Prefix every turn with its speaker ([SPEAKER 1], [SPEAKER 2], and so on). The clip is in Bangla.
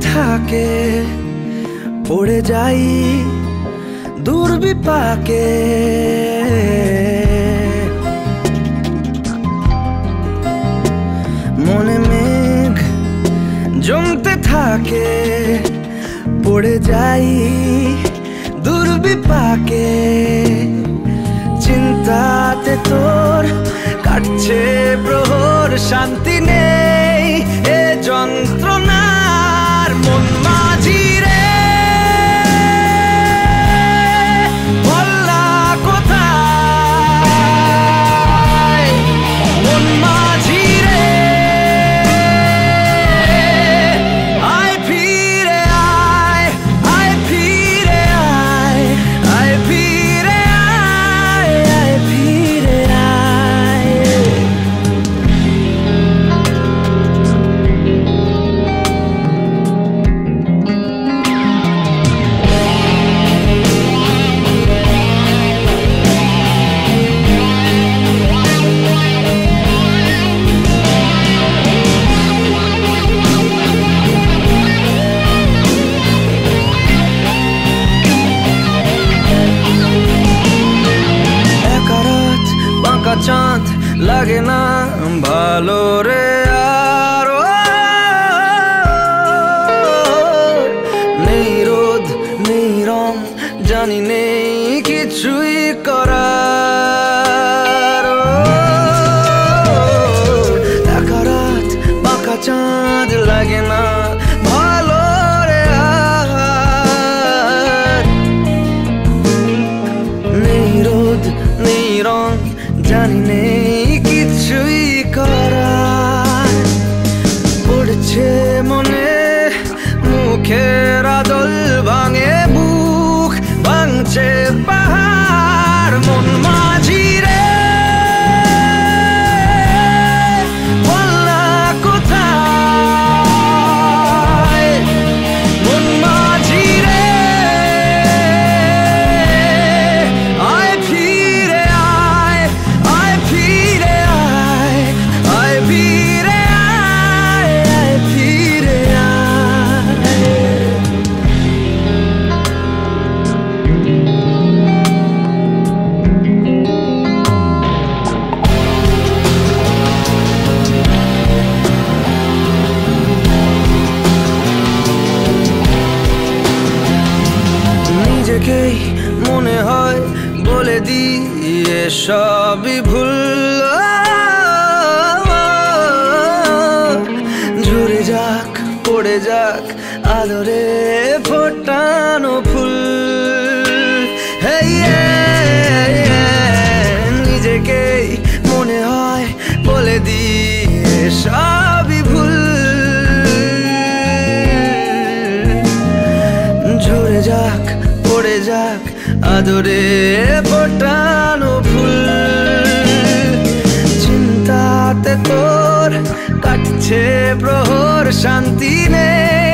[SPEAKER 1] থাকে পড়ে যাই দুর্বিপাকে। মনে মেঘ জমতে থাকে পড়ে যাই দুর্বিপাকে। চিন্তাতে তোর কাটছে প্রহর, শান্তি নেই এ যন্ত্রণার। মন মাঝি রে বললা কোথায়, মন মাঝি রে আয় ফিরে আয়, আয় ফিরে আয়, আয় ফিরে আয়, আয় ফিরে আয়। চাঁদ লাগে না ভালো রে আর, নেই রোদ নেই রং জানি নেই কিছুই করার। একা রাত বাঁকা চাঁদ লাগে না ভালো রে আর, নেই রোদ নেই রং জানি নেই কিছুই করার। পড়ছে মনে মুখের আদল, ভাঙে বুক ভাঙছে পাহাড়। মন মাঝি রে বললা কোথায়, মন মাঝি রে আয় ফিরে আয়, আয় ফিরে আয়, আয় ফিরে আয়, আয় ফিরে আয়। নিজেকেই মনে হয় বলে দিয়ে সবই ভুল, ঝরে যাক পড়ে যাক আদরে ফোটানো ফুল। নিজেকেই মনে হয় বলে দিয়ে সবই ভুল, ঝরে যাক পড়ে যাক আদরে ফোটানো ফুল। চিন্তাতে তোর কাটছে প্রহর, শান্তি নেই